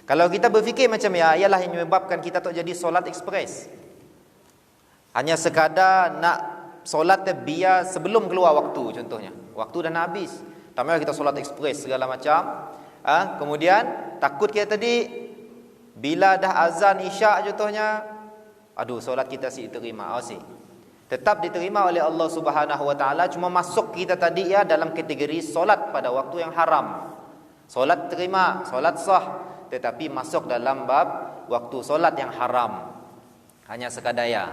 Speaker 1: Kalau kita berfikir macam ya, ialah yang menyebabkan kita tak jadi solat ekspres. Hanya sekadar nak solat biar sebelum keluar waktu contohnya. Waktu dah nak habis. Tak mahu kita solat ekspres segala macam. Kemudian takut kita tadi bila dah azan isyak contohnya, solat kita diterima. Tetap diterima oleh Allah Subhanahu wa taala, cuma masuk kita tadi ya dalam kategori solat pada waktu yang haram. Solat terima, solat sah, tetapi masuk dalam bab waktu solat yang haram. Hanya sekadar ya.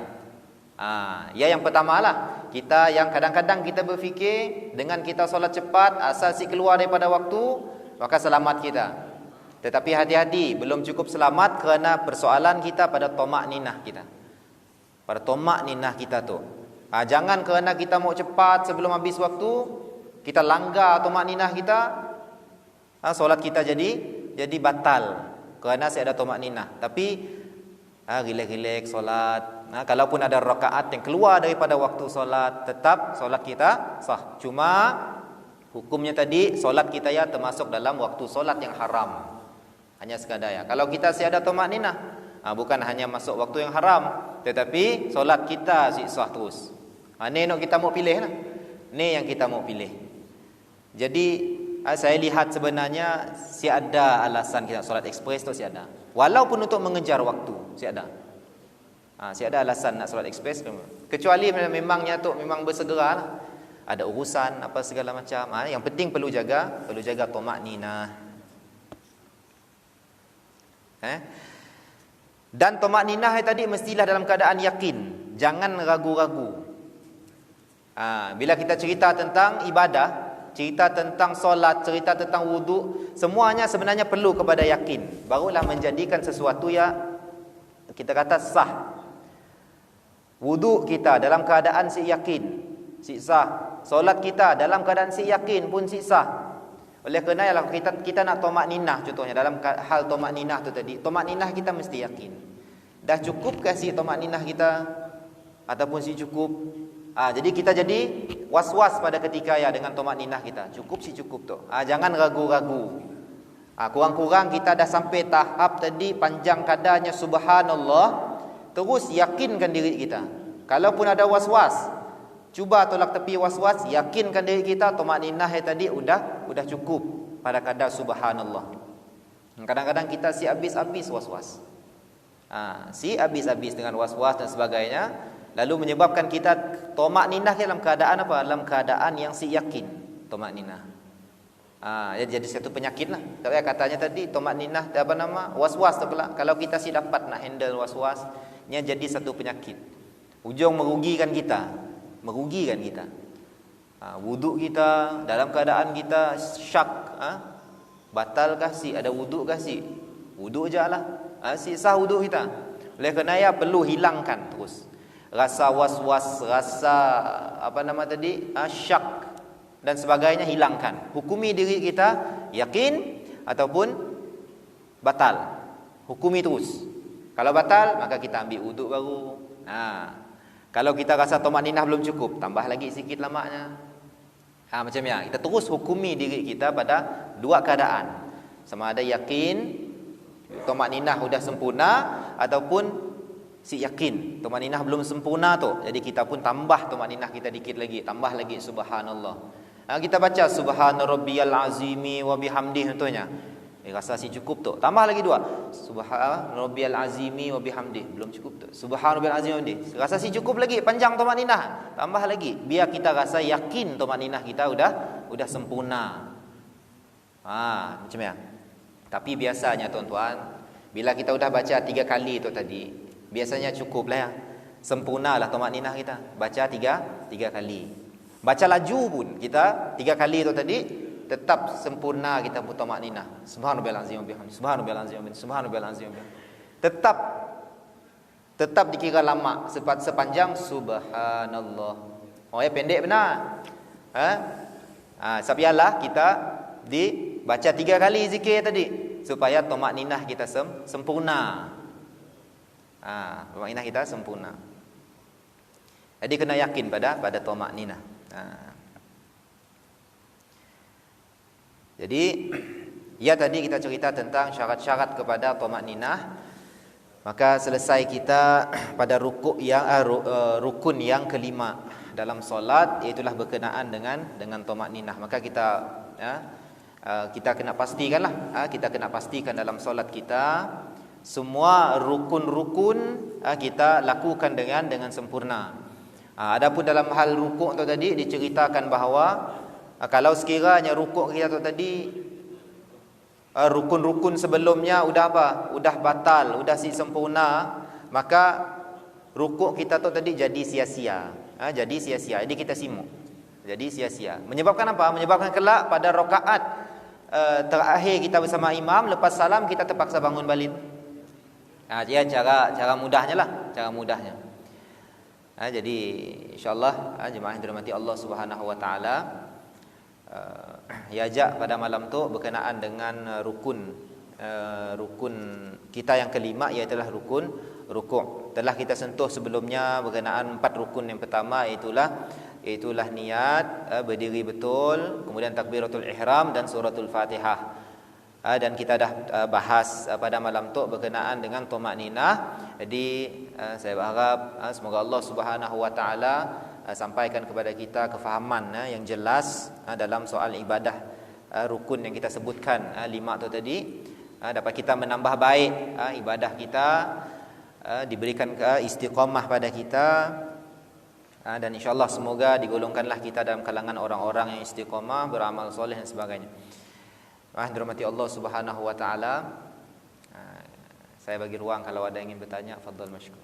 Speaker 1: Yang pertama lah, kita yang kadang-kadang kita berfikir dengan kita solat cepat asal keluar daripada waktu, maka selamat kita. Tetapi hati-hati, belum cukup selamat kerana persoalan kita pada tamakninah kita. Pada tamakninah kita tu. Jangan kerana kita mau cepat sebelum habis waktu, kita langgar tamakninah kita, solat kita jadi batal. kerana saya ada tamak ninah. Tapi relax-relax solat. Kalaupun ada rakaat yang keluar daripada waktu solat, tetap solat kita sah. Cuma hukumnya tadi solat kita ya termasuk dalam waktu solat yang haram. Hanya sekadar ya. Kalau kita ada tamak ninah, bukan hanya masuk waktu yang haram, tetapi solat kita sah terus. Ni nak kita mau pilih lah. Ni yang kita mau pilih. Jadi saya lihat sebenarnya ada alasan kita solat ekspres tu ada. Walaupun untuk mengejar waktu, ada. Ada alasan nak solat ekspres. Kecuali memangnya tu memang bersegera lah. Ada urusan apa segala macam. Yang penting perlu jaga tamak ninah. Dan tamak ninah tadi mestilah dalam keadaan yakin. Jangan ragu-ragu. Bila kita cerita tentang ibadah, cerita tentang solat, cerita tentang wuduk, semuanya sebenarnya perlu kepada yakin. Barulah menjadikan sesuatu yang kita kata sah. Wuduk kita dalam keadaan si yakin, si sah. Solat kita dalam keadaan si yakin pun si sah. Oleh kerana ialah kita nak tamak ninah contohnya, dalam hal tamak ninah tu tadi, tamak ninah kita mesti yakin. Dah cukupkah si tamak ninah kita ataupun si cukup? Jadi kita jadi was-was pada ketika ya dengan tamak ninah kita. Cukup si cukup tu. Jangan ragu-ragu. Kurang-kurang kita dah sampai tahap tadi panjang kadarnya subhanallah, terus yakinkan diri kita. Kalaupun ada was-was, cuba tolak tepi was-was, yakinkan diri kita tamak ninah tadi udah cukup pada kadar subhanallah. Kadang-kadang kita si habis-habis was-was. Si habis-habis dengan was-was dan sebagainya. Lalu menyebabkan kita tamak ninah dalam keadaan apa? Dalam keadaan yang si yakin tamak ninah. Jadi satu penyakit lah. Tapi katanya tadi tamak ninah was-was tu pula. Kalau kita si dapat nak handle was-was, nya jadi satu penyakit. Ujung merugikan kita. Wuduk kita dalam keadaan kita syak. Batalkah si? Ada wuduk kah si? Wuduk je lah. Si sah wuduk kita. Oleh kerana ya perlu hilangkan terus rasa was-was, rasa syak dan sebagainya, hilangkan. Hukumi diri kita yakin ataupun batal. Hukumi terus. Kalau batal, maka kita ambil wuduk baru. Kalau kita rasa tamak ninah belum cukup, tambah lagi sikit lamaknya. Macam ya, kita terus hukumi diri kita pada dua keadaan. Sama ada yakin tamak ninah sudah sempurna ataupun si yakin tamak ninah belum sempurna tu. Jadi kita pun tambah tamak ninah kita dikit lagi, tambah lagi subhanallah. Kita baca subhana rabbiyal azimi wa bihamdihi contohnya. Rasa si cukup tu. Tambah lagi dua. Subhana rabbiyal azimi wa bihamdihi. Belum cukup tu. Subhana rabbiyal azimi wa bihamdihi. Rasa si cukup lagi, panjang tamak ninah. Tambah lagi. Biar kita rasa yakin tamak ninah kita udah sempurna. Macam ya. Tapi biasanya tuan-tuan, bila kita udah baca 3 kali tu tadi, biasanya cukup lah ya. Sempurna lah tamak ninah kita. Baca tiga kali. Baca laju pun kita 3 kali tu tadi, tetap sempurna kita pun tamak ninah. Subhanallahil azim wa bihamdihi. Subhanallahil azim wa bihamdihi. Subhanallahil azim wa bihamdihi. Tetap dikira lama sepanjang subhanallah. Pendek benar. Sabialah kita dibaca 3 kali zikir tadi supaya tamak ninah kita sempurna. Tamak ninah kita sempurna. Jadi kena yakin pada tamak ninah. Jadi ya tadi kita cerita tentang syarat-syarat kepada tamak ninah. Maka selesai kita pada rukun yang kelima dalam solat, iaitulah berkenaan dengan tamak ninah. Maka kita kena pastikanlah, kita kena pastikan dalam solat kita semua rukun-rukun kita lakukan dengan sempurna. Adapun dalam hal rukuk tu tadi diceritakan bahawa kalau sekiranya rukuk kita tu tadi rukun-rukun sebelumnya udah batal, udah si sempurna, maka rukuk kita tu tadi jadi sia-sia. Jadi kita simuk. Jadi sia-sia. Menyebabkan apa? Menyebabkan kelak pada rakaat terakhir kita bersama imam, lepas salam kita terpaksa bangun balik. Cara mudahnya lah, cara mudahnya. Jadi insya-Allah jemaah yang dirahmati Allah Subhanahu wa taala, yajak pada malam tu berkenaan dengan rukun rukun kita yang kelima, iaitu rukun rukuk. Telah kita sentuh sebelumnya berkenaan 4 rukun. Yang pertama itulah niat, berdiri betul, kemudian takbiratul ihram dan suratul Fatihah. Dan kita dah bahas pada malam tu berkenaan dengan tumakninah. Jadi saya berharap semoga Allah Subhanahu wa taala sampaikan kepada kita kefahaman yang jelas dalam soal ibadah rukun yang kita sebutkan 5 tu tadi. Dapat kita menambah baik ibadah kita, diberikan istiqamah pada kita, dan insyaAllah semoga digolongkanlah kita dalam kalangan orang-orang yang istiqamah, beramal soleh dan sebagainya. Dirahmati Allah Subhanahu wa taala. Saya bagi ruang kalau ada yang ingin bertanya, fadhal masykur.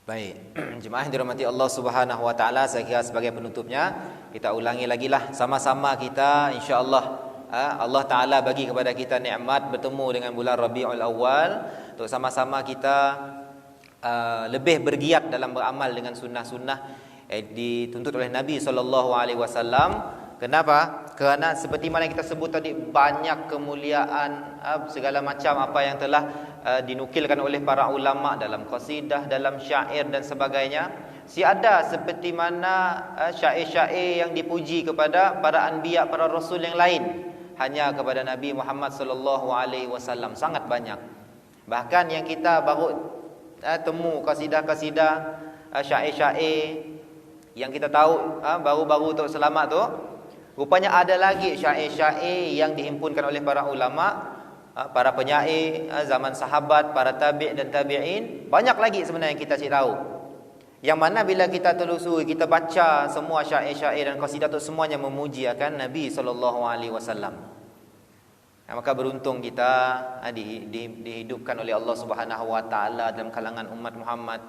Speaker 1: Baik, jemaah yang dirahmati Allah Subhanahu wa taala, saya kira sebagai penutupnya kita ulangi lagi lah sama-sama kita, insya-Allah Allah Taala bagi kepada kita nikmat bertemu dengan bulan Rabiul Awal untuk sama-sama kita lebih bergiat dalam beramal dengan sunnah-sunnah dituntut oleh Nabi SAW. Kenapa? Kerana seperti mana kita sebut tadi, banyak kemuliaan segala macam apa yang telah dinukilkan oleh para ulama dalam qasidah, dalam syair dan sebagainya. Ada seperti mana syair-syair yang dipuji kepada para anbiya, para rasul yang lain, hanya kepada Nabi Muhammad sallallahu alaihi wasallam sangat banyak. Bahkan yang kita baru temu qasidah-qasidah, syair-syair yang kita tahu baru-baru untuk selamat tu, rupanya ada lagi syair-syair yang dihimpunkan oleh para ulama, para penyair zaman sahabat, para tabi' dan tabi'in. Banyak lagi sebenarnya yang kita tahu, yang mana bila kita telusuri, kita baca semua syair-syair dan qasidah itu semuanya memuji akan Nabi SAW. Maka beruntung kita dihidupkan oleh Allah Subhanahu wa taala dalam kalangan umat Muhammad,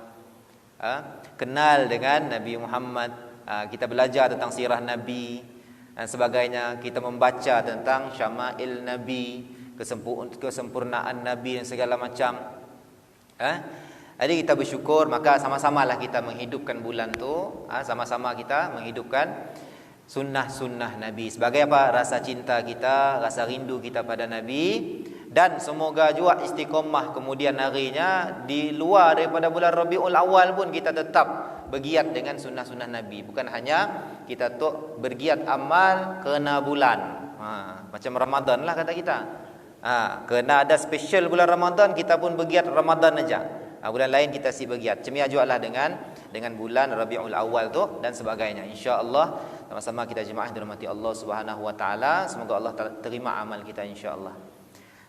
Speaker 1: kenal dengan Nabi Muhammad, kita belajar tentang sirah Nabi dan sebagainya, kita membaca tentang syama'il Nabi, kesempurnaan Nabi dan segala macam. Jadi kita bersyukur, maka sama-samalah kita menghidupkan bulan tu, sama-sama kita menghidupkan sunnah-sunnah Nabi. Sebagai apa? Rasa cinta kita, rasa rindu kita pada Nabi. Dan semoga juga istiqamah kemudian harinya di luar daripada bulan Rabiul Awal pun kita tetap bergiat dengan sunnah-sunnah Nabi. Bukan hanya kita tu bergiat amal kerana bulan, macam Ramadan lah kata kita. Kerana ada special bulan Ramadan, kita pun bergiat Ramadan aja. Bulan lain kita bergiat. Cemia jugalah dengan bulan Rabiul Awal tu dan sebagainya. Insya-Allah sama-sama kita jemaah dirahmati Allah Subhanahu wa taala. Semoga Allah terima amal kita insya-Allah.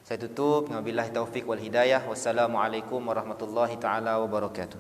Speaker 1: Saya tutup, wabillahi taufik wal hidayah. Wassalamualaikum warahmatullahi taala wabarakatuh.